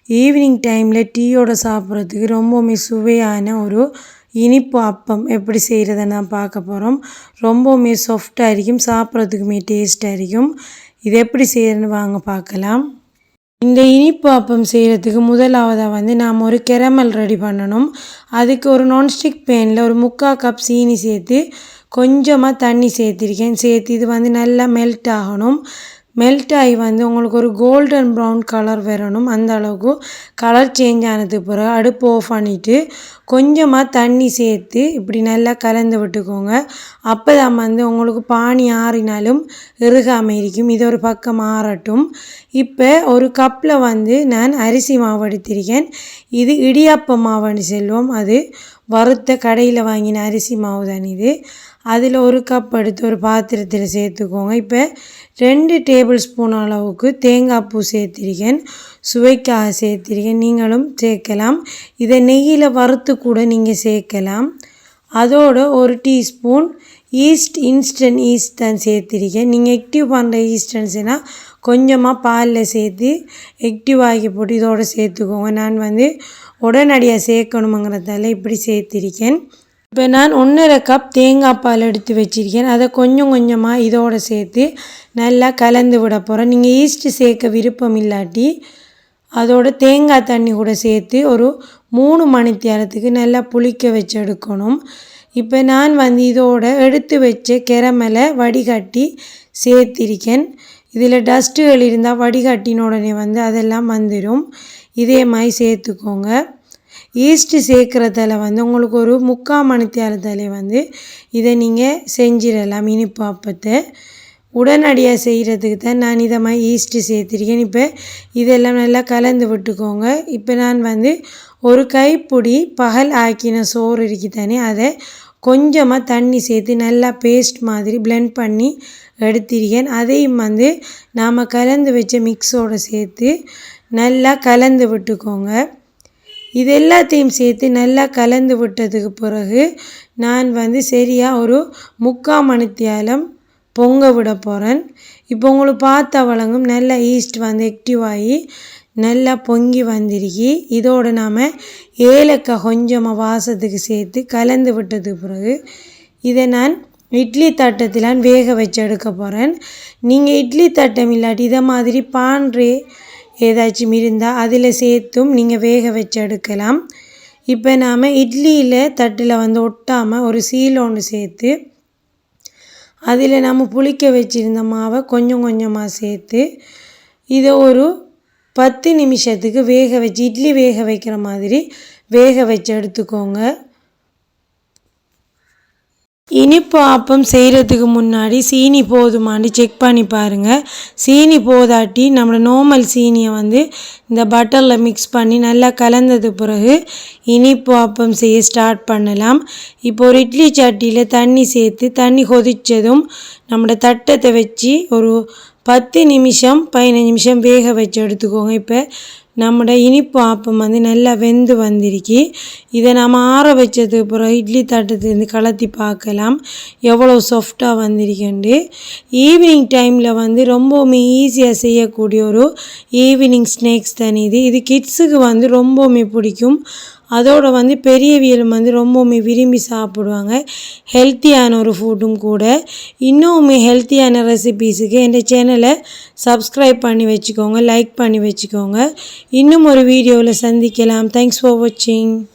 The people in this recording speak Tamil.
ஈவினிங் டைமில் டீயோட சாப்பிட்றதுக்கு ரொம்பவுமே சுவையான ஒரு இனிப்பு அப்பம் எப்படி செய்கிறத நான் பார்க்க போகிறோம். ரொம்பவுமே சாஃப்டாக இருக்கும், சாப்பிட்றதுக்குமே டேஸ்ட்டாக இருக்கும். இது எப்படி செய்கிறதுன்னு வாங்க பார்க்கலாம். இந்த இனிப்பு அப்பம் செய்கிறதுக்கு முதலாவதாக நாம் ஒரு கெரமல் ரெடி பண்ணணும். அதுக்கு ஒரு நான்ஸ்டிக் பேனில் ஒரு 3/4 கப் சீனி சேர்த்து கொஞ்சமாக தண்ணி சேர்த்திருக்கேன். சேர்த்து இது நல்லா மெல்ட் ஆகணும். மெல்ட் ஆகி உங்களுக்கு ஒரு கோல்டன் ப்ரௌன் கலர் வரணும். அந்த அளவுக்கு கலர் சேஞ்ச் ஆனதுக்கு பிறகு அடுப்பு ஆஃப் பண்ணிவிட்டு கொஞ்சமாக தண்ணி சேர்த்து இப்படி நல்லா கலந்து விட்டுக்கோங்க. அப்போ தான் உங்களுக்கு பானி ஆறினாலும் இறுகாமல் இருக்கும். இது ஒரு பக்கம் ஆறட்டும். இப்போ ஒரு கப்பில் நான் அரிசி மாவு எடுத்திருக்கேன். இது இடியாப்ப மாவுன்னு சொல்லுவோம். அது வறுத்த கடையில் வாங்கின அரிசி மாவு தான் இது. அதில் ஒரு கப் எடுத்து ஒரு பாத்திரத்தில் சேர்த்துக்கோங்க. இப்போ 2 டேபிள் ஸ்பூன் அளவுக்கு தேங்காய் பூ சேர்த்திருக்கேன். சுவைக்காக சேர்த்திருக்கேன், நீங்களும் சேர்க்கலாம். இதை நெய்யில் வறுத்து கூட நீங்கள் சேர்க்கலாம். அதோட ஒரு டீஸ்பூன் இன்ஸ்டன்ட் ஈஸ்ட் தான் சேர்த்திருக்கேன். நீங்கள் ஆக்டிவ் பண்ணுற ஈஸ்டன்ஸ்னால் கொஞ்சமாக பாலில் சேர்த்து ஆக்டிவ் ஆகி போட்டு இதோடு சேர்த்துக்கோங்க. நான் உடனடியாக சேர்க்கணுங்கிறதால இப்படி சேர்த்திருக்கேன். இப்போ நான் 1/2 கப் தேங்காய் பால் எடுத்து வச்சுருக்கேன். அதை கொஞ்சம் கொஞ்சமாக இதோடு சேர்த்து நல்லா கலந்து விட போகிறேன். நீங்கள் ஈஸ்ட்டு சேர்க்க விருப்பம் இல்லாட்டி அதோட தேங்காய் தண்ணி கூட சேர்த்து ஒரு 3 மணித்தியாலத்துக்கு நல்லா புளிக்க வச்சு எடுக்கணும். இப்போ நான் இதோட எடுத்து வச்ச கெரமலை வடிகட்டி சேர்த்திருக்கேன். இதில் டஸ்ட்டுகள் இருந்தால் வடிகட்டின உடனே அதெல்லாம் வந்துடும். இதே மாதிரி சேர்த்துக்கோங்க. ஈஸ்ட்டு சேர்க்குறதால உங்களுக்கு ஒரு 3/4 மணித்தியாலத்தாலே இதை நீங்கள் செஞ்சிடலாம். இனிப்பு அப்பத்தை உடனடியாக செய்கிறதுக்கு தான் நான் இதை மாதிரி ஈஸ்ட்டு சேர்த்திருக்கேன். இப்போ இதெல்லாம் நல்லா கலந்து விட்டுக்கோங்க. இப்போ நான் ஒரு கைப்பிடி பகல் ஆக்கின சோறு இருக்குதானே, அதை கொஞ்சமாக தண்ணி சேர்த்து நல்லா பேஸ்ட் மாதிரி பிளெண்ட் பண்ணி எடுத்திருக்கேன். அதையும் நாம் கலந்து வச்ச மிக்ஸோடு சேர்த்து நல்லா கலந்து விட்டுக்கோங்க. இது எல்லாத்தையும் சேர்த்து நல்லா கலந்து விட்டதுக்கு பிறகு நான் சரியாக ஒரு 3/4 மணித்தியாலம் பொங்க விட போகிறேன். இப்போ உங்களுக்கு பார்த்தா வழங்கும் நல்லா ஈஸ்ட் ஆக்டிவ் ஆகி நல்லா பொங்கி வந்திருக்கு. இதோடு நாம் ஏலக்காய் கொஞ்சமாக வாசத்துக்கு சேர்த்து கலந்து விட்டதுக்கு பிறகு இதை நான் இட்லி தட்டத்தில் வேக வச்சு எடுக்க போகிறேன். நீங்கள் இட்லி தட்டம் இல்லாட்டி இதை மாதிரி பான்ட்ரே ஏதாச்சும் இருந்தால் அதில் சேர்த்தும் நீங்கள் வேக வச்சு எடுக்கலாம். இப்போ நாம் இட்லியில் தட்டில் ஒட்டாமல் ஒரு சீல் ஒன்று சேர்த்து அதில் நம்ம புளிக்க வச்சுருந்த மாவை கொஞ்சம் கொஞ்சமாக சேர்த்து இதை ஒரு 10 நிமிஷத்துக்கு வேக வச்சு இட்லி வேக வைக்கிற மாதிரி வேக வச்சு எடுத்துக்கோங்க. இனிப்பு அப்பம் செய்கிறதுக்கு முன்னாடி சீனி போதுமான்னு செக் பண்ணி பாருங்கள். சீனி போதாட்டி நம்மளோட நார்மல் சீனியை இந்த பட்டரில் மிக்ஸ் பண்ணி நல்லா கலந்தது பிறகு இனிப்பு அப்பம் செய்ய ஸ்டார்ட் பண்ணலாம். இப்போ ஒரு இட்லி சட்டியில் தண்ணி சேர்த்து தண்ணி கொதித்ததும் நம்மளோட தட்டத்தை வச்சு ஒரு 10 நிமிஷம் 15 நிமிஷம் வேக வச்சு எடுத்துக்கோங்க. இப்போ நம்மளோட இனிப்பு அப்பம் நல்லா வெந்து வந்திருக்கு. இதை நம்ம ஆற வச்சதுக்கு பிறகு இட்லி தட்டத்துலேருந்து கலத்தி பார்க்கலாம் எவ்வளோ சாஃப்டாக வந்திருக்குண்டு. ஈவினிங் டைமில் ரொம்பவுமே ஈஸியாக செய்யக்கூடிய ஒரு ஈவினிங் ஸ்நாக்ஸ் தானே இது. இது கிட்ஸுக்கு ரொம்பவுமே பிடிக்கும். அதோட பெரியவியலும் ரொம்பவுமே விரும்பி சாப்பிடுவாங்க. ஹெல்த்தியான ஒரு ஃபுட்டும் கூட. இன்னுமே ஹெல்த்தியான ரெசிபீஸுக்கு என் சேனலை சப்ஸ்கிரைப் பண்ணி வச்சுக்கோங்க, லைக் பண்ணி வச்சுக்கோங்க. இன்னும் ஒரு வீடியோவில் சந்திக்கலாம். தேங்க்ஸ் ஃபார் வாட்சிங்.